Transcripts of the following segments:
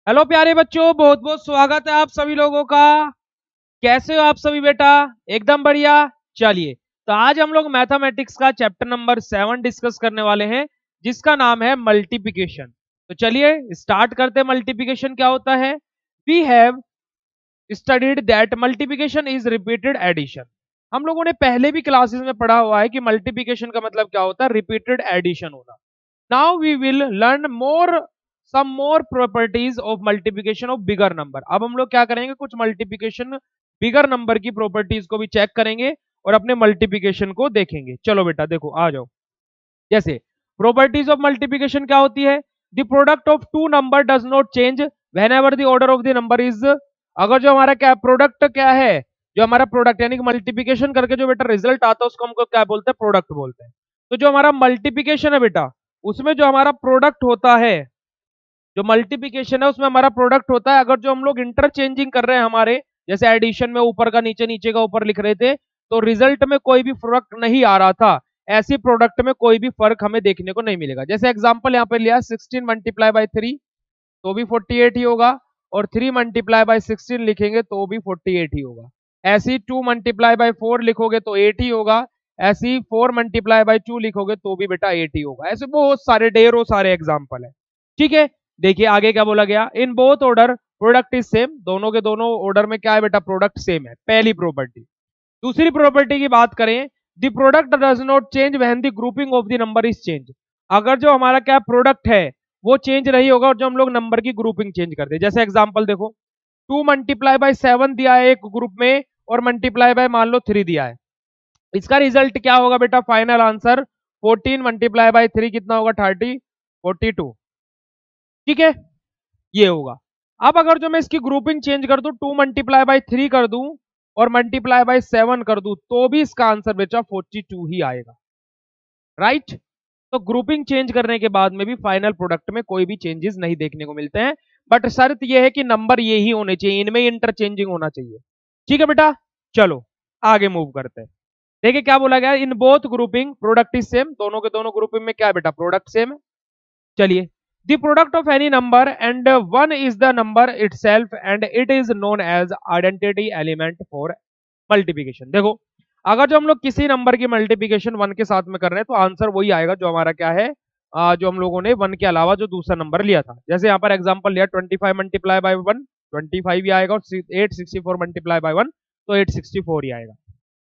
Hello प्यारे बच्चों, बहुत बहुत स्वागत है आप सभी लोगों का। कैसे हो आप सभी बेटा? एकदम बढ़िया। चलिए, तो आज हम लोग मैथमेटिक्स का चैप्टर नंबर 7 डिस्कस करने वाले हैं, जिसका नाम है मल्टीप्लिकेशन। तो चलिए स्टार्ट करते हैं। मल्टीप्लिकेशन क्या होता है? We have studied that multiplication is repeated addition. हम लोगों ने पहले भी क्लासेस में पढ़ा हुआ है कि मल्टीप्लिकेशन का मतलब क्या होता है, रिपीटेड एडिशन होना। Now we will learn more some more properties of multiplication of bigger number. अब हम लोग क्या करेंगे, कुछ मल्टीप्लिकेशन बिगर नंबर की प्रॉपर्टीज को भी चेक करेंगे और अपने मल्टीप्लिकेशन को देखेंगे। चलो बेटा देखो, आ जाओ। जैसे प्रॉपर्टीज ऑफ मल्टीप्लिकेशन क्या होती है? The product of two number does not change whenever the order of the number is. अगर जो हमारा क्या प्रोडक्ट क्या है, जो हमारा प्रोडक्ट यानी कि मल्टीप्लिकेशन करके जो बेटा रिजल्ट आता है उसको हमको क्या बोलते हैं? प्रोडक्ट बोलते हैं। तो जो हमारा मल्टीप्लिकेशन है बेटा, उसमें जो हमारा प्रोडक्ट होता है, जो मल्टीप्लिकेशन है उसमें हमारा प्रोडक्ट होता है। अगर जो हम लोग इंटरचेंजिंग कर रहे हैं हमारे, जैसे एडिशन में ऊपर का नीचे, नीचे का ऊपर लिख रहे थे, तो रिजल्ट में कोई भी फर्क नहीं आ रहा था, ऐसी प्रोडक्ट में कोई भी फर्क हमें देखने को नहीं मिलेगा। जैसे एग्जांपल यहाँ पे लिया 16 मल्टीप्लाई बाय 3 तो भी 48 ही होगा, और 3 मल्टीप्लाई बाय 16 लिखेंगे तो भी 48 ही होगा। ऐसी 2 मल्टीप्लाई बाय 4 लिखोगे तो 8 ही होगा। ऐसी 4 मल्टीप्लाई बाय 2 लिखोगे तो भी बेटा 8 ही होगा। ऐसे बहुत सारे ढेरों सारे एग्जाम्पल है। ठीक है, देखिए आगे क्या बोला गया। In both order product is same. दोनों के दोनों ऑर्डर में क्या है बेटा? प्रोडक्ट सेम है, पहली प्रॉपर्टी। दूसरी प्रॉपर्टी की बात करें, the product does not change when the grouping of the number is change. अगर जो हमारा क्या प्रोडक्ट है वो चेंज नहीं होगा और जो हम लोग नंबर की ग्रुपिंग चेंज करते हैं। जैसे एग्जांपल देखो, 2 मल्टीप्लाई बाय 7 दिया है एक ग्रुप में, और मल्टीप्लाई बाय मान लो 3 दिया है। इसका रिजल्ट क्या होगा बेटा? फाइनल आंसर 14 मल्टीप्लाई बाय 3 कितना होगा? 30, 42। ठीक है, ये होगा। अब अगर जो मैं इसकी ग्रुपिंग चेंज कर दूं, 2 मल्टीप्लाई बाय 3 कर दूं और मल्टीप्लाई बाय 7 कर दूं, तो भी इसका आंसर बेटा 42 ही आएगा। राइट? तो ग्रुपिंग चेंज करने के बाद में भी फाइनल प्रोडक्ट में कोई भी चेंजेस नहीं देखने को मिलते हैं, बट शर्त यह है कि नंबर ये ही होने चाहिए, इनमें इंटरचेंजिंग होना चाहिए। ठीक है बेटा, चलो आगे मूव करते हैं। देखिए क्या बोला गया, in both grouping product is same. दोनों के दोनों ग्रुपिंग में क्या है बेटा? प्रोडक्ट सेम है। चलिए, the product of any number and one is the number itself and it is known as identity element for multiplication. देखो, अगर जो हम लोग किसी नंबर की मल्टीप्लिकेशन वन के साथ में कर रहे हैं तो आंसर वही आएगा जो हमारा क्या है, जो हम लोगों ने वन के अलावा जो दूसरा नंबर लिया था। जैसे यहाँ पर एग्जांपल लिया 25 मल्टीप्लाई बाय 1, 25 ही आएगा, और 864 मल्टीप्लाई बाय 1 तो 864 ही आएगा।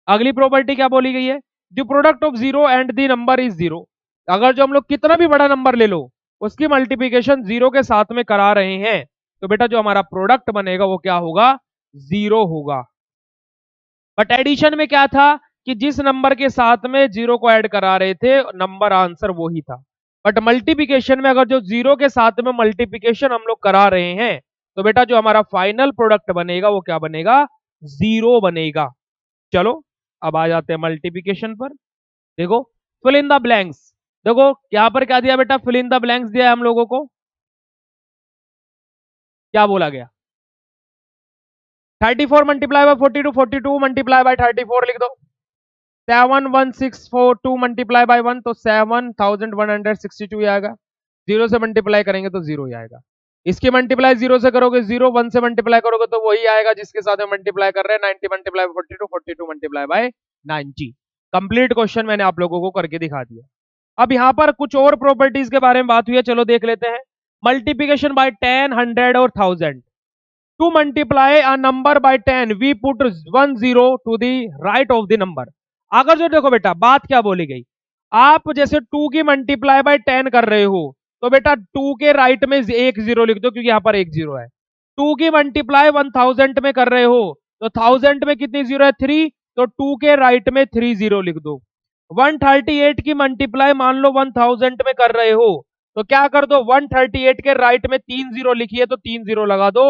अगली प्रॉपर्टी क्या बोली गई है? The product of zero and the number is zero. अगर जो हम लोग कितना भी बड़ा नंबर ले लो, उसकी मल्टीप्लिकेशन जीरो के साथ में करा रहे हैं, तो बेटा जो हमारा प्रोडक्ट बनेगा वो क्या होगा? जीरो होगा। बट एडिशन में क्या था कि जिस नंबर के साथ में जीरो को ऐड करा रहे थे, नंबर आंसर वो ही था। बट मल्टीप्लिकेशन में अगर जो जीरो के साथ में मल्टीप्लिकेशन हम लोग करा रहे हैं, तो बेटा जो हमारा फाइनल प्रोडक्ट बनेगा वो क्या बनेगा? जीरो बनेगा। चलो अब आ जाते हैं मल्टीप्लिकेशन पर। देखो, फिल इन द ब्लैंक्स। देखो यहां पर क्या दिया बेटा? फिल इन द ब्लैंक्स दिया है हम लोगों को। क्या बोला गया? 34 मल्टीप्लाई बाय 42, 42 मल्टीप्लाई बाय 34 लिख दो। 71642 मल्टीप्लाई बाय 1 तो 7162 आएगा। जीरो से मल्टीप्लाई करेंगे तो जीरो ही आएगा। इसकी मल्टीप्लाई जीरो से करोगे जीरो, वन से मल्टीप्लाई करोगे तो वही आएगा जिसके साथ हम मल्टीप्लाई कर रहे हैं। 90 multiply by 42, 42 multiply by 90। Complete question मैंने आप लोगों को करके दिखा दिया। अब यहाँ पर कुछ और प्रॉपर्टीज के बारे में बात हुई है, चलो देख लेते हैं। मल्टीप्लिकेशन बाय 10, 100 और 1000। To multiply a number by 10 we put 1 0 to the right of the number. अगर जो देखो बेटा बात क्या बोली गई, आप जैसे 2 की मल्टीप्लाई बाय 10 कर रहे हो, तो बेटा 2 के राइट में एक जीरो लिख दो, क्योंकि यहां पर एक जीरो है। 2 की मल्टीप्लाई 1000 में कर रहे हो, तो 1000 में कितनी जीरो है? 3, तो 2 के राइट में 3 जीरो लिख दो। 138 की मल्टीप्लाई मान लो 1000 में कर रहे हो, तो क्या कर दो? 138 के राइट में 3 जीरो लिखिए तो 3 जीरो लगा दो।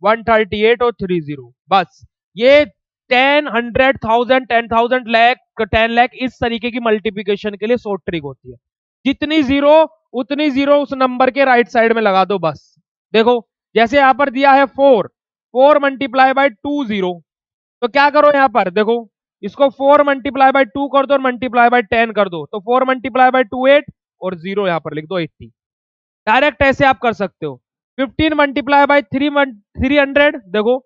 138 और 3 जीरो, बस। ये 10, 100, 1000, 10,000, लाख, 10 लाख इस तरीके की मल्टीप्लिकेशन के लिए शॉर्ट ट्रिक होती है। जितनी जीरो उतनी जीरो उस नंबर के राइट साइड में लगा दो, बस। देखो, जैसे यहां पर दिया है 4, 4 मल्टीप्लाई बाय 2 जीरो, तो क्या करो यहां पर देखो, इसको 4 मल्टीप्लाई बाय 2 कर दो और मल्टीप्लाई बाय 10 कर दो, तो 4 मल्टीप्लाई बाय 2 8 और जीरो यहां पर लिख दो 80। डायरेक्ट ऐसे आप कर सकते हो। 15 मल्टीप्लाई बाई 300, देखो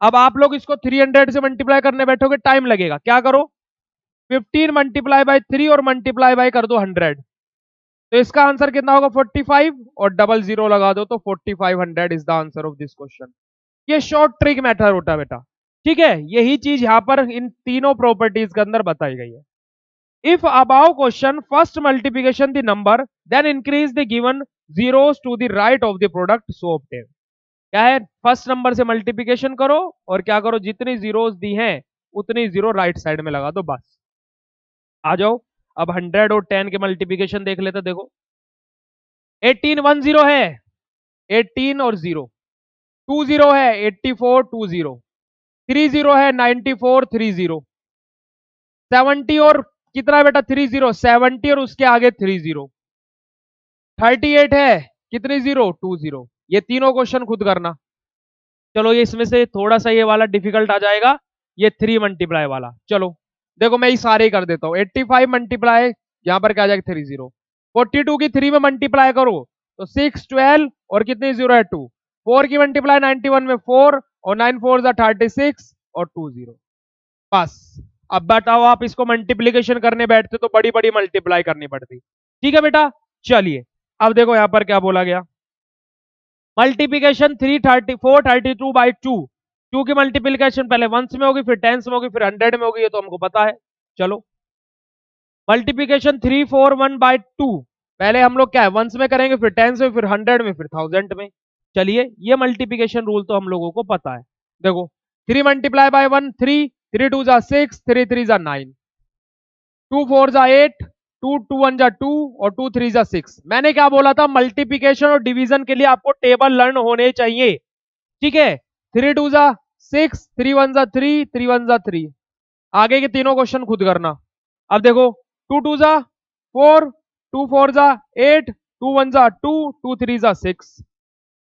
अब आप लोग इसको 300 से मल्टीप्लाई करने बैठोगे टाइम लगेगा, क्या करो 15 मल्टीप्लाई बाई 3 और मल्टीप्लाई बाई कर दो 100, तो इसका आंसर कितना होगा 45 और डबल जीरो लगा दो तो 4500 is the answer of this question. ये शॉर्ट ट्रिक मेथड होता है बेटा, ठीक है, यही चीज यहां पर इन तीनों प्रॉपर्टीज के अंदर बताई गई है। If about question first multiplication the number then increase the given zeros to the right of the product so obtain, क्या है फर्स्ट नंबर से मल्टीप्लिकेशन करो और क्या करो जितनी जीरोस दी हैं उतनी जीरो राइट साइड में लगा दो, बस आ जाओ। अब 100 और 10 के मल्टीप्लिकेशन देख लेते, देखो 18 1 0 है, 18 और 0, 2 0 है 84 2 0, 3 0 है 94 3 0, 70 और कितना है बेटा 3 0, 70 और उसके आगे 3 0, 38 है कितनी जीरो 2 0, ये तीनों क्वेश्चन खुद करना। चलो ये इसमें से थोड़ा सा ये वाला डिफिकल्ट आ जाएगा, ये 3 मल्टीप्लाई वाला, चलो देखो मैं ये सारे ही कर देता हूँ। 85 मल्टीप्लाई यहां पर क्या आ जाएगा 3 0, 42 की 3 में मल्टीप्लाई करो तो 6 12 और कितनी जीरो है 2, 4 की मल्टीप्लाई 91 में 4 और 9 4 36 और 2 0, बस। अब बताओ आप इसको मल्टीप्लीकेशन करने बैठते तो बड़ी बड़ी मल्टीप्लाई करनी पड़ती, ठीक है बेटा। चलिए अब देखो यहां पर क्या बोला गया, मल्टीप्लीकेशन 432 बाई 2, 2 की मल्टीप्लीकेशन पहले वंस में होगी फिर टेंस में होगी फिर 100 में होगी, ये तो हमको पता है। चलो मल्टीप्लीकेशन 341 बाई 2, पहले हम लोग क्या है वंस में करेंगे फिर टेंस में फिर 100 में फिर 1000 में। चलिए ये मल्टीप्लीकेशन रूल तो हम लोगों को पता है, देखो 3 मल्टीप्लाई बाय 1 3, 3 2 जा 6, 3 3 जा 9, 2 4 जा 8, 2 2 1 जा 2 और 2 3 जा 6। मैंने क्या बोला था मल्टीप्लीकेशन और डिवीजन के लिए आपको टेबल लर्न होने चाहिए, ठीक है। 3 2 जा 6, 3 1 जा 3, 3 1 जा 3, आगे के तीनों क्वेश्चन खुद करना। अब देखो 2 2 जा 4, 2 4 जा 8, 2 1 जा 2, 2 3 जा 6,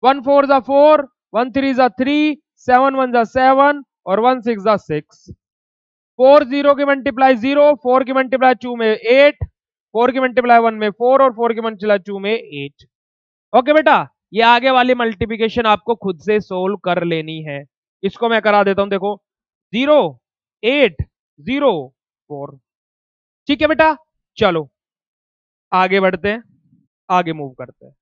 1 4 जा 4, 1 3 जा 3, 7 1 जा 7 और 1 6 जा 6, 4 0 की मल्टीप्लाई 0, 4 की मल्टीप्लाई 2 में 8, 4 की मल्टीप्लाई 1 में 4 और 4 की मल्टीप्लाई 2 में 8। ओके बेटा, ये आगे वाली मल्टीप्लिकेशन आपको खुद से सोल्व कर लेनी है, इसको मैं करा देता हूं, देखो 0 8 0 4, ठीक है बेटा। चलो आगे बढ़ते हैं, आगे मूव करते हैं,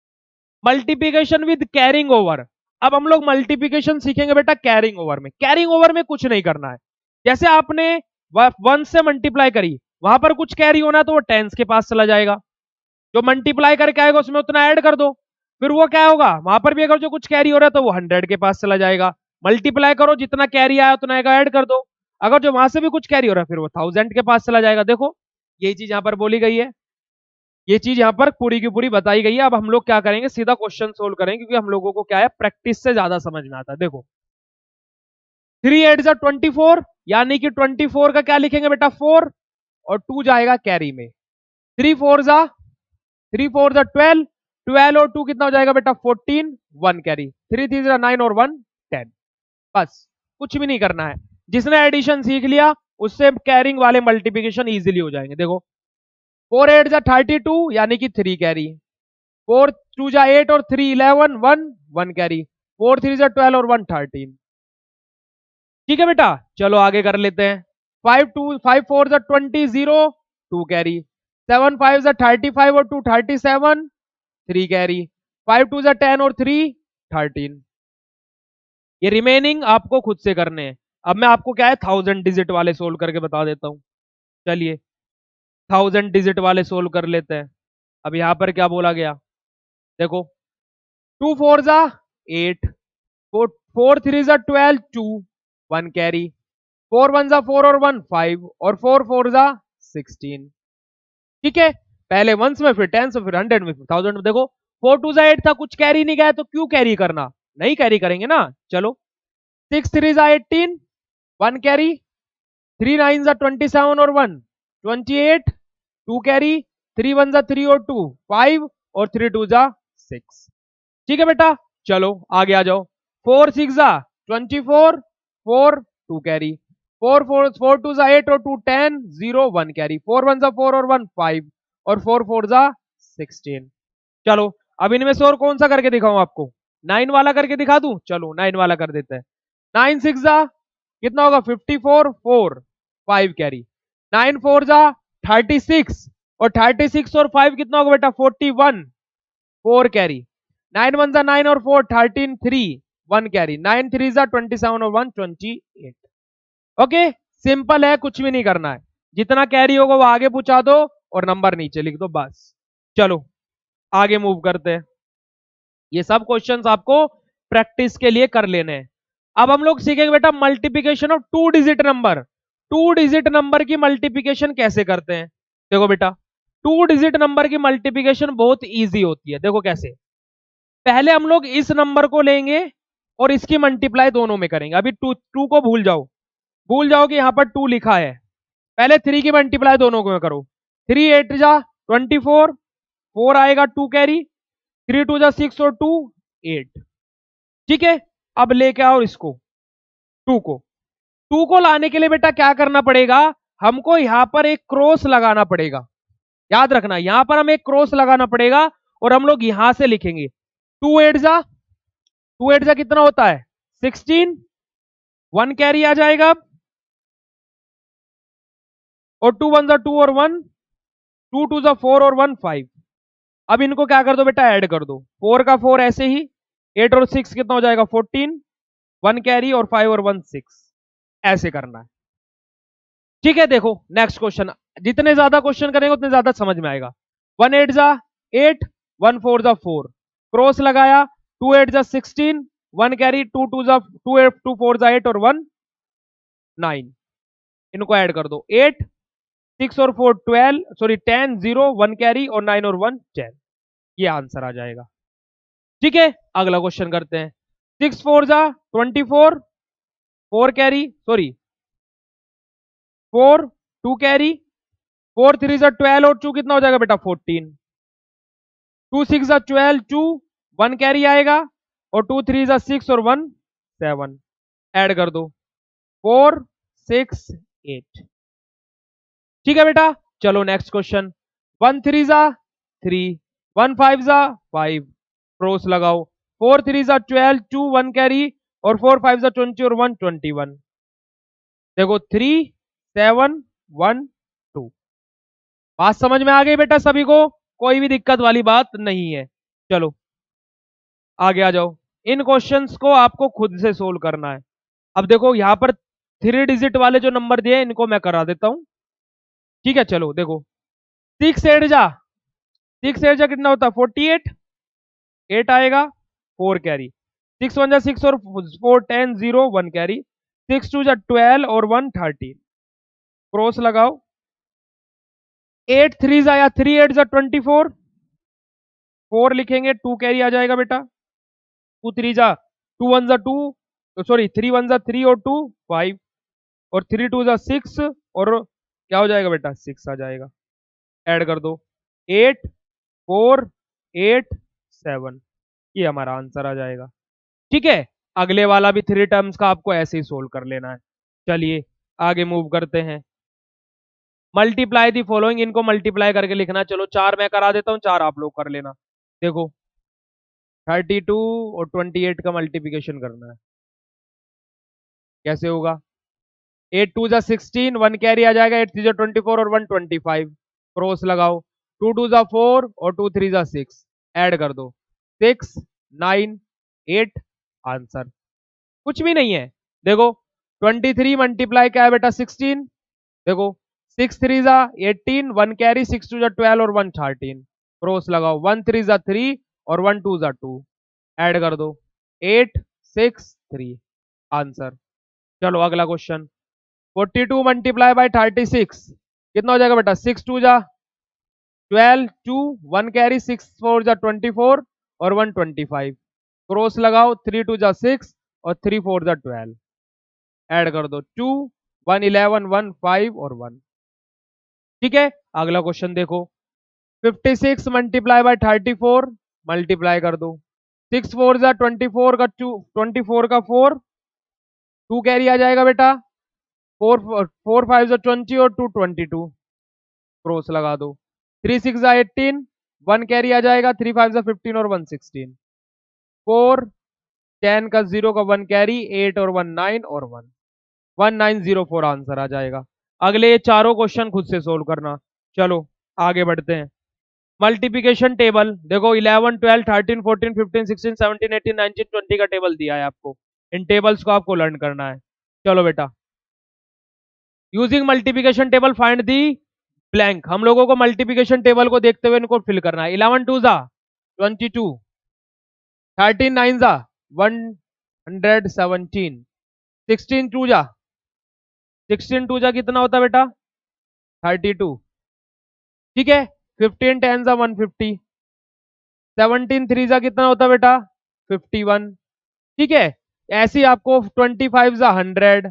मल्टीप्लिकेशन विद कैरिंग ओवर। अब हम लोग मल्टीप्लिकेशन सीखेंगे बेटा कैरिंग ओवर में, कैरिंग ओवर में कुछ नहीं करना है, जैसे आपने 1 से मल्टीप्लाई करी वहां पर कुछ कैरी होना तो वो टेंस के पास चला जाएगा, जो मल्टीप्लाई करके आएगा उसमें उतना ऐड कर दो, फिर वो क्या होगा वहां पर भी अगर जो कुछ कैरी हो रहा है तो वो 100 के पास चला जाएगा, मल्टीप्लाई करो जितना कैरी आया उतना ऐड कर दो, अगर जो वहां से भी कुछ कैरी हो रहा है फिर वो 1000 के पास चला जाएगा। देखो यही चीज यहां पर बोली गई है, ये चीज यहां पर पूरी की पूरी बताई गई है। अब हम लोग क्या करेंगे सीधा क्वेश्चन सोल्व करेंगे, क्योंकि हम लोगों को क्या है प्रैक्टिस से ज्यादा समझ में आता है। देखो 3 8 जा 24, यानी कि 24 का क्या लिखेंगे बेटा 4 और 2 जाएगा कैरी में, 3 4 जा 12, 12 और 2 कितना हो जाएगा बेटा 14, 1 कैरी, 3 3 जा 9 और 1 10, बस कुछ भी नहीं करना है। जिसने एडिशन सीख लिया उससे कैरिंग वाले मल्टीप्लिकेशन इजीली हो जाएंगे। देखो 4 8 जा 32 यानी कि 3 कैरी, 4 2 जा 8 और 3 11 1 1 कैरी, 4 3 जा 12 और 1 13, ठीक है बेटा। चलो आगे कर लेते हैं, 5 4 जा 20 0 2 कैरी, 7 5 जा 35 और 2 37 3 कैरी, 5 2 जा 10 और 3 13, ये रिमेनिंग आपको खुद से करने हैं। अब मैं आपको क्या है 1000 डिजिट वाले सोल्व करके बता देता हूं, चलिए 1000 डिजिट वाले सोल्व कर लेते हैं। अब यहां पर क्या बोला गया, देखो 2 4 जा 8, 4 3 जा 12 2 1 कैरी, 4 1 जा 4 और 1 5 और 4 4 जा 16, ठीक है। पहले वंस में फिर टेंस में फिर 100 में फिर 1000 में। देखो 4 2 जा 8 था कुछ कैरी नहीं गया तो क्यों कैरी करना, नहीं कैरी करेंगे ना। चलो 6 3 जा 18 1 कैरी, 3 9 जा 27 और 1 28 2 कैरी, 3 1 जा 3 और 2 5 और 3 2 जा 6, ठीक है बेटा। चलो आगे आ जाओ, 4 6 जा 24 4 2 कैरी, 4 4 4 2 जा 8 और 2 10 0 1 कैरी, 4 1 जा 4 और 1 5 और 4 4 जा 16। चलो अब इनमें से और कौन सा करके दिखाऊं आपको, 9 वाला करके दिखा दूं, चलो 9 वाला कर देते हैं। 9 6 जा कितना होगा 54, 4 5 कैरी। 9 4 जा 36 और 36 और 5 कितना होगा बेटा 41 4 कैरी। 9 1 जा 9 और 4 13 3 1 कैरी। 9 3 जा 27 और 1 28। ओके, सिंपल है, कुछ भी नहीं करना है, जितना कैरी होगा वो आगे पूछा दो और नंबर नीचे लिख दो बस। चलो आगे मूव करते हैं। ये सब क्वेश्चंस आपको प्रैक्टिस के लिए कर लेने हैं। अब हम लोग सीखेंगे बेटा multiplication of 2 digit number. 2 digit number की मल्टीप्लिकेशन कैसे करते हैं। देखो बेटा 2 डिजिट नंबर की मल्टीप्लिकेशन बहुत इजी होती है। देखो कैसे, पहले हम लोग इस नंबर को लेंगे और इसकी मल्टीप्लाई दोनों में करेंगे। अभी टू को भूल जाओ कि यहां पर 2 लिखा है। पहले 3 की मल्टीप्लाई दोनों को करो। 3 8 जा 24 4 आएगा 2 कैरी। 3 2 जा 6 और 2 8। ठीक है, अब लेके आओ इसको 2 को। 2 को लाने के लिए बेटा क्या करना पड़ेगा, हमको यहां पर एक क्रॉस लगाना पड़ेगा। याद रखना यहां पर हमें एक क्रॉस लगाना पड़ेगा और हम लोग यहां से लिखेंगे 2 8 जा 2 8 जा कितना होता है 16 1 कैरी आ जाएगा और 2 1 जा 2 और 1 2 2 जा 4 और 1 5। अब इनको क्या कर दो बेटा ऐड कर दो 4 का 4 ऐसे ही 8 और 6 कितना हो जाएगा 14 1 कैरी और 5 और 1 6। ऐसे करना है। ठीक है, देखो नेक्स्ट क्वेश्चन, जितने ज्यादा क्वेश्चन करेंगे उतने ज्यादा समझ में आएगा। 1 8 जा 8 1 4 जा 4 क्रॉस लगाया 2 8 जा 16 1 कैरी 2 2 जा 2 8 2 4 जा 8 और 1 9। इनको ऐड कर दो 8 6 और 4 12 सॉरी 10 0 1 कैरी और 9 और 1 10। ये आंसर आ जाएगा। ठीक है, अगला क्वेश्चन करते हैं। 6 4 जा 24 4 कैरी सॉरी 4 2 कैरी 4 3 जा 12 और 2 कितना हो जाएगा बेटा 14। 2 6 जा 12 2 1 कैरी आएगा और 2 3 जा 6 और 1 7। ऐड कर दो 4 6 8। ठीक है बेटा, चलो नेक्स्ट क्वेश्चन। 1 3 जा 3 1 5 जा 5 क्रॉस लगाओ 4 3 जा 12 2 1 कैरी और 4 5 जा 20 और 1 21। देखो 3 7 1 2। बात समझ में आ गई बेटा सभी को, कोई भी दिक्कत वाली बात नहीं है। चलो आगे आ जाओ। इन क्वेश्चंस को आपको खुद से सोल्व करना है। अब देखो यहां पर 3 डिजिट वाले जो नंबर दिए इनको मैं करा देता हूं। ठीक है, चलो देखो 6 8 जा 6 8 जा कितना होता है 48 8 आएगा 4 कैरी। 6 1 जा 6 और 4 10 0 1 कैरी। 6 2 जा 12 और 1 13 क्रॉस लगाओ 8 3 जा या 3 8 जा 24 4 लिखेंगे 2 कैरी आ जाएगा बेटा। 2 3 जा 2 1 जा 2 सॉरी 3 1 जा 3 और 2 5 और 3 2 जा 6 और क्या हो जाएगा बेटा 6 आ जाएगा। ऐड कर दो 8 4 8 7। ये हमारा आंसर आ जाएगा। ठीक है, अगले वाला भी 3 टर्म्स का आपको ऐसे ही सोल्व कर लेना है। चलिए आगे मूव करते हैं। मल्टीप्लाई दी फॉलोइंग, इनको मल्टीप्लाई करके लिखना। चलो 4 मैं करा देता हूं, 4 आप लोग कर लेना। देखो 32 और 28 का मल्टीप्लिकेशन करना है। कैसे होगा 8 2 जा 16 1 कैरी आ जाएगा 8 3 जा 24 और 1 25 क्रॉस लगाओ 2 2 जा 4 और 2 3 जा 6। ऐड कर दो 6 9 8। आंसर कुछ भी नहीं है। देखो 23 मल्टीप्लाई क्या है बेटा 16। देखो 6 3 जा 18 1 कैरी 6 2 जा 12 और 1 13 क्रॉस लगाओ 1 3 जा 3 और 1 2 जा 2। ऐड कर दो 8 6 3। आंसर। चलो अगला क्वेश्चन 42 मल्टीप्लाई बाय 36 कितना हो जाएगा बेटा 6 2 जा 12 2 1 कैरी 6 4 जा 24 और 1 25 क्रॉस लगाओ 3 2 जा 6 और 3 4 जा 12। ऐड कर दो 2 1 11 1 5 और 1। ठीक है, अगला क्वेश्चन देखो 56 मल्टीप्लाई बाय 34 मल्टीप्लाई कर दो 6 4 जा 24 का 2 24 का 4 2 कैरी आ जाएगा बेटा 4 5 जा 20 और 2 22 क्रॉस लगा दो 3 6 जा 18 1 कैरी आ जाएगा 3 5 जा 15 और 1 16। 4, 10 का 0 का 1 कैरी, 8 और 1 9 और 1, 1904 आंसर आ जाएगा। अगले ये चारों क्वेश्चन खुद से सोल्व करना। चलो आगे बढ़ते हैं। मल्टीप्लिकेशन टेबल देखो, 11 12 13 14 15 16 17 18 19 20 का टेबल दिया है आपको। इन टेबल्स को आपको लर्न करना है। चलो बेटा, using multiplication table find the blank. हम लोगों को मल्टीप्लिकेशन टेबल को देखते हुए इनको फिल करना है। 11 2 जा 22, 13 9 जा 117, 16 2 जा 16 2 जा कितना होता है बेटा 32, ठीक है। 15 10 जा 150, 17 3 जा कितना होता है बेटा 51, ठीक है। ऐसे ही आपको 25 जा 100,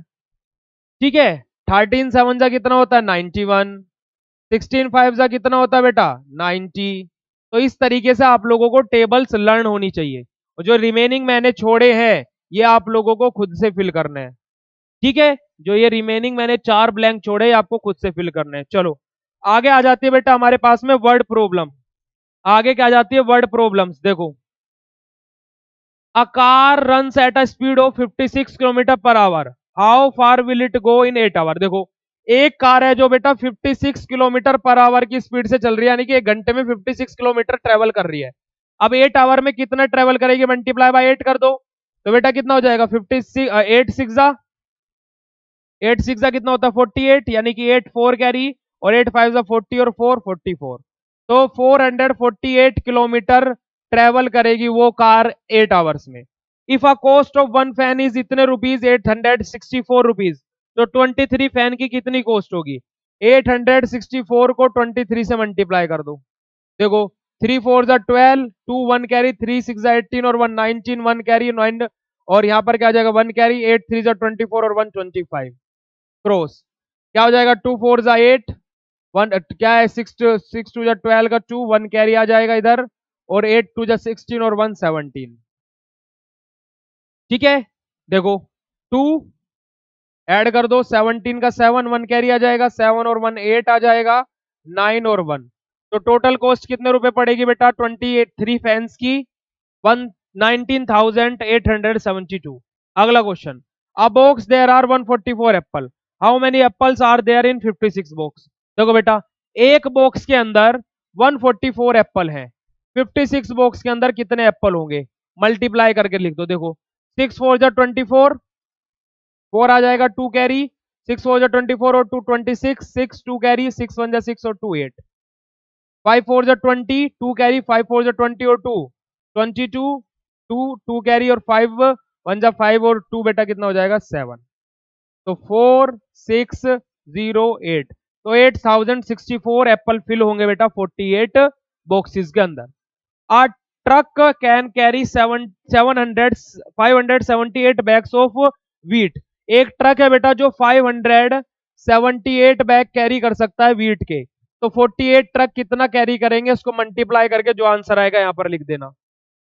ठीक है। 13 7 जा कितना होता है 91, 16 5 जा कितना होता है बेटा 90। तो इस तरीके से आप लोगों को टेबल्स लर्न होनी चाहिए, और जो रिमेनिंग मैंने छोड़े हैं ये आप लोगों को खुद से फिल करने हैं, ठीक है। जो ये रिमेनिंग मैंने 4 ब्लैंक छोड़े हैं आपको खुद से फिल करने हैं। चलो आगे आ जाती है बेटा हमारे पास में वर्ड प्रॉब्लम। आगे क्या आ जाती है वर्ड प्रॉब्लम्स। देखो, a car runs at a speed of 56 kilometre per hour, how far will it go in 8 hour. देखो, एक कार है जो बेटा 56 किलोमीटर पर आवर की स्पीड से चल रही है, यानी कि एक घंटे में 56 किलोमीटर ट्रेवल कर रही है। अब 8 आवर में कितना ट्रेवल करेगी, मल्टीप्लाई बाय 8 कर दो, तो बेटा कितना हो जाएगा 56 8 6 जा 8 6 जा कितना होता है 48, यानी कि 8 4 कैरी, और 8 5 जा 40 और 4 44, तो 448 किलोमीटर ट्रेवल करेगी वो कार 8 आवर्स में। If a cost of one fan is इतने रुपीज 864 रुपीज, तो 23 फैन की कितनी कॉस्ट होगी। 864 को 23 से मल्टीप्लाई कर दो। देखो, 3 4 जा 12, 2 1 कैरी, 3 6 जा 18 और 1 19, 1 कैरी 9, और यहाँ पर क्या आ जाएगा 1 कैरी, 8 3 जा 24 और 1 25, क्रॉस क्या हो जाएगा 2 4 जा 8, 1 क्या है 6 6 2 जा 12 का 2, 1 कैरी आ जाएगा इधर, और 8 2 जा 16 और 1 17, ठीक है। देखो 2 ऐड कर दो, 17 का 7 1 कैरी आ जाएगा, 7 और 1 8 आ जाएगा, 9 और 1, तो टोटल कॉस्ट कितने रुपए पड़ेगी बेटा 28 3 फैंस की 19,872। अगला question, a box there are 144 apple, how many apples are there in 56 box. देखो बेटा, एक बॉक्स के अंदर 144 एप्पल है, 56 बॉक्स के अंदर कितने एप्पल होंगे, मल्टीप्लाई करके लिख दो। देखो 6 4 जा 24, 4 आ जाएगा 2 कैरी, 6 4 जा 24 और 2 26, 6 2 कैरी, 6 1 जा 6 और 2 8, 5 4 जा 20, 2 कैरी, 5 4 जा 20 और 2 22, 2 2 कैरी और 5 1 जा 5 और 2 बेटा कितना हो जाएगा 7, तो 4 6 0 8, तो 8064 एप्पल फिल होंगे बेटा 48 बॉक्सेस के अंदर। A truck can carry 578 bags of wheat, एक ट्रक है बेटा जो 578 बैग कैरी कर सकता है व्हीट के, तो 48 ट्रक कितना कैरी करेंगे उसको मल्टीप्लाई करके जो आंसर आएगा यहां पर लिख देना।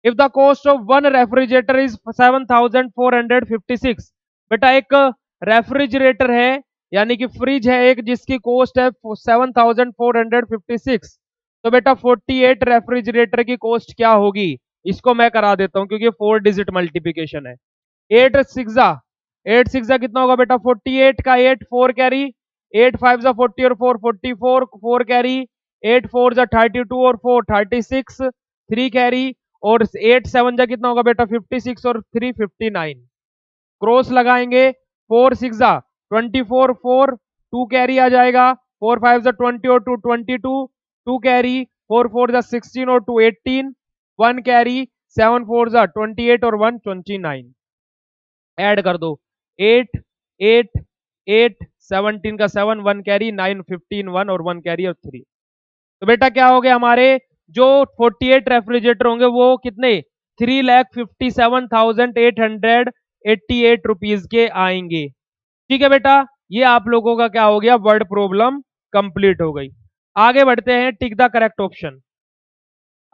If the cost of one refrigerator is 7456, बेटा एक रेफ्रिजरेटर है यानी कि फ्रिज है एक जिसकी कॉस्ट है 7456, तो बेटा 48 रेफ्रिजरेटर की कॉस्ट क्या होगी, इसको मैं करा देता हूं क्योंकि 4 डिजिट मल्टीप्लिकेशन है। 8 6 जा कितना होगा बेटा 48 का 8 4 कैरी, 8 5 जा 40 और 4 44 4 कैरी, 8 4 जा 32 और 4 36 3 कैरी, और 8 7 जा कितना होगा बेटा 56 और 3 59, क्रॉस लगाएंगे 4 6 जा 24 4 2 कैरी आ जाएगा, 4 5 जा 20 और 2 22 2 कैरी, 4 4 जा 16 और 2 18, 1 कैरी, 7 4 जा 28 और 1 29, ऐड कर दो 8 8 8 17 का 7 1 कैरी, 9 15 1 और 1 कैरी और 3, तो बेटा क्या हो गया हमारे जो 48 रेफ्रिजरेटर होंगे वो कितने 3,57,888 रुपीज के आएंगे, ठीक है बेटा। ये आप लोगों का क्या हो गया वर्ड प्रॉब्लम कंप्लीट हो गई। आगे बढ़ते हैं टिक द करेक्ट ऑप्शन।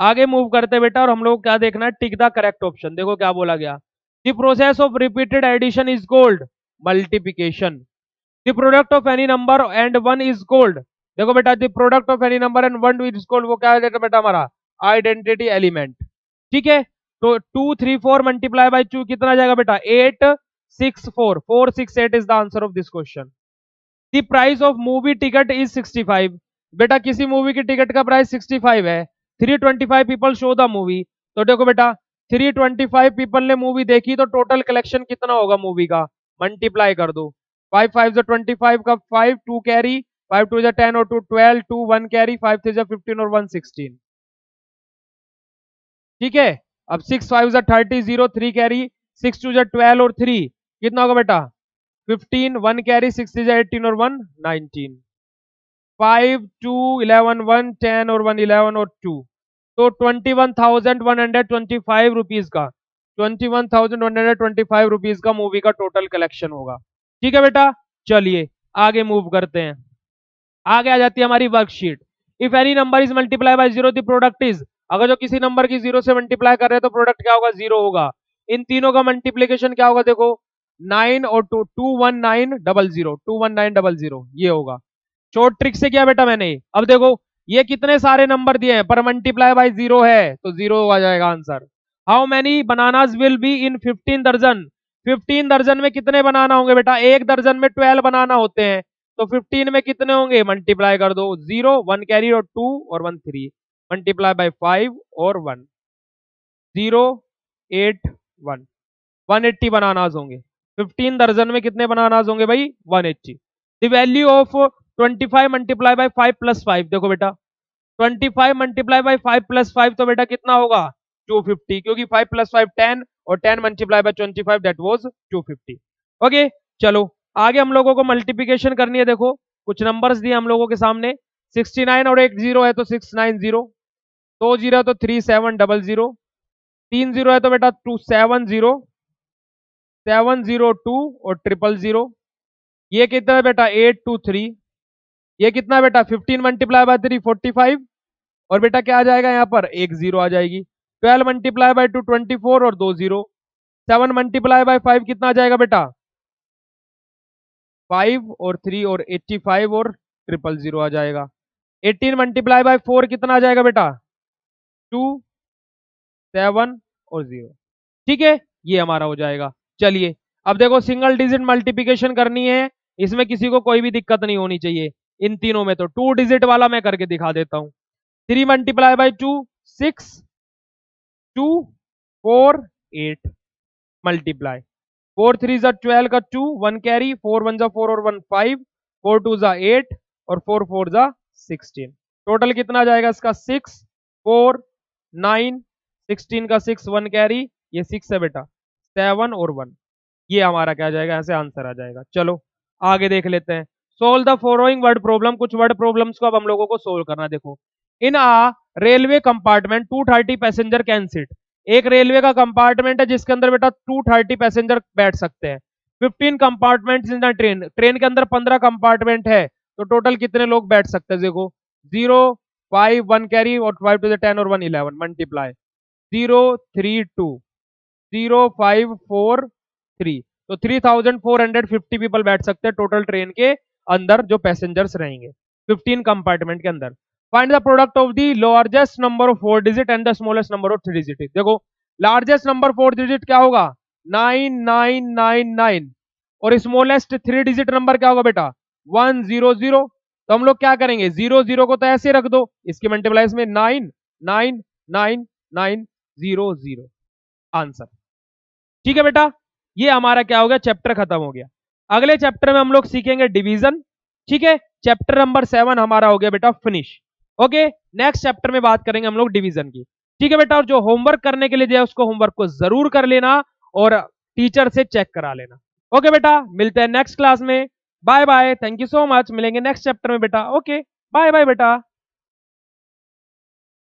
आगे मूव करते हैं बेटा, और हम लोग क्या देखना है टिक द करेक्ट ऑप्शन। देखो क्या बोला गया, the process of repeated addition is called multiplication, the product of any number and one is called, देखो बेटा the product of any number and one is called, वो क्या है बेटा हमारा आइडेंटिटी एलिमेंट, ठीक है। तो 234 मल्टीप्लाई बाय 2 कितना आ जाएगा बेटा 864 468 is the answer of this question. The price of movie ticket is 65। बेटा किसी मूवी की टिकट का प्राइस 65 है। 325 पीपल शो द मूवी। तो देखो बेटा 325 पीपल ने मूवी देखी तो टोटल कलेक्शन कितना होगा मूवी का, मल्टीप्लाई कर दो। 5 5 25 का 5 2 कैरी, 5 2 10 और 2 12 2 1 कैरी, 5 3 15 और 1 16। ठीक है, अब 6 5 30 0 3 कैरी, 6 2 12 और 3 कितना होगा बेटा 15, 1 कैरी, 6 3 18 और 1 19, 5 2 11 1 10 और 1 11 और 2, तो 21,125 रुपीज का 21,125 रुपीज का मूवी का टोटल कलेक्शन होगा। ठीक है बेटा, चलिए आगे मूव करते हैं। आगे आ जाती है हमारी worksheet. If any number is multiply by zero the product is, अगर जो किसी नंबर की जीरो से मल्टीप्लाई कर रहे हैं तो प्रोडक्ट क्या होगा जीरो होगा। इन तीनों का मल्टीप्लीकेशन क्या होगा देखो 9 और 2 21900 21900 ये होगा। शॉर्ट ट्रिक से किया बेटा मैंने। अब देखो ये कितने सारे नंबर दिए हैं पर मल्टीप्लाई बाय जीरो है तो जीरो आ जाएगा answer. How many bananas will be in 15 दर्जन, 15 दर्जन में कितने बनाना होंगे बेटा, एक दर्जन में 12 बनाना होते हैं तो 15 में कितने होंगे मल्टीप्लाई कर दो, 0 1 कैरी और 2 और 1 3, मल्टीप्लाई बाय 5 और 1 0 8 1, 180 बनानास होंगे। 15 दर्जन में कितने बनानास होंगे भाई 180। The value of 25 multiply by 5 plus 5, देखो बेटा 25 मल्टीप्लाई बाय 5 प्लस 5 तो बेटा कितना होगा 250, क्योंकि 5 प्लस 5 10 और 10 multiply by 25 that was 250। Okay चलो आगे हम लोगों को मल्टीप्लिकेशन करनी है। देखो कुछ नंबर्स दिए हम लोगों के सामने, 69 और एक जीरो है तो 690, 2 जीरो तो 3700, 3 जीरो है तो बेटा 270, 702 और 000, ये कितना है बेटा 823, ये कितना बेटा 15 मल्टीप्लाई बाय 3 45, और बेटा क्या आ जाएगा यहाँ पर एक जीरो आ जाएगी। 12 मल्टीप्लाई बाय 2 24 और 2 जीरो, 7 मल्टीप्लाई बाय 5 कितना आ जाएगा बेटा 5 और 3 और 85 और 000 आ जाएगा। 18 मल्टीप्लाई बाय 4 कितना आ जाएगा बेटा 2 7 और 0। ठीक है ये हमारा हो जाएगा। चलिए अब देखो सिंगल डिजिट मल्टीप्लिकेशन करनी है, इसमें किसी को कोई भी दिक्कत नहीं होनी चाहिए। इन तीनों में तो 2 डिजिट वाला मैं करके दिखा देता हूं। 3 मल्टीप्लाई बाय 2 6 2 4 8 मल्टीप्लाई 4 3 जा 12 का 2 1 कैरी, 4 1 जा 4 और 1 5, 4 2 जा 8 और 4 4 जा 16, टोटल कितना आ जाएगा इसका 6 4 9 16 का 6 1 कैरी, ये 6 है बेटा 7 और 1, ये हमारा क्या आ जाएगा ऐसे आंसर आ जाएगा। चलो आगे देख लेते हैं। Solve the following word problem, कुछ वर्ड प्रॉब्लम्स को अब हम लोगों को सोल्व करना। देखो in a railway compartment 230 passenger can sit, एक रेलवे का कंपार्टमेंट है जिसके अंदर बेटा 230 पैसेंजर बैठ सकते हैं। 15 compartment in the train, train के अंदर 15 कंपार्टमेंट है तो टोटल कितने लोग बैठ सकते हैं देखो 0 5 1 कैरी और 5 टू द 10 और 1 11, मल्टीप्लाई 0 3 2 0 5 4 3, तो 3450 पीपल बैठ सकते हैं टोटल ट्रेन के अंदर जो पैसेंजर्स रहेंगे 15 कंपार्टमेंट के अंदर। Find the product of the largest number of 4 digit and the smallest number of 3 digit. देखो लार्जेस्ट नंबर 4 डिजिट क्या होगा 9999 और स्मॉलेस्ट 3 डिजिट नंबर क्या होगा बेटा 100। तो हम लोग क्या करेंगे 00 को तो ऐसे रख दो, इसके मल्टीप्लाई में 9999900 आंसर। ठीक है बेटा, ये हमारा क्या हो गया चैप्टर खत्म हो गया। अगले चैप्टर में हम लोग सीखेंगे डिवीजन। ठीक है, चैप्टर नंबर 7 हमारा हो गया बेटा फिनिश। ओके नेक्स्ट चैप्टर में बात करेंगे हम लोग डिवीजन की। ठीक है बेटा, और जो होमवर्क करने के लिए दिया उसको होमवर्क को जरूर कर लेना और टीचर से चेक करा लेना। ओके बेटा, मिलते हैं नेक्स्ट क्लास में। Bye bye, thank you so much, मिलेंगे नेक्स्ट चैप्टर में बेटा। ओके बाय बाय बेटा।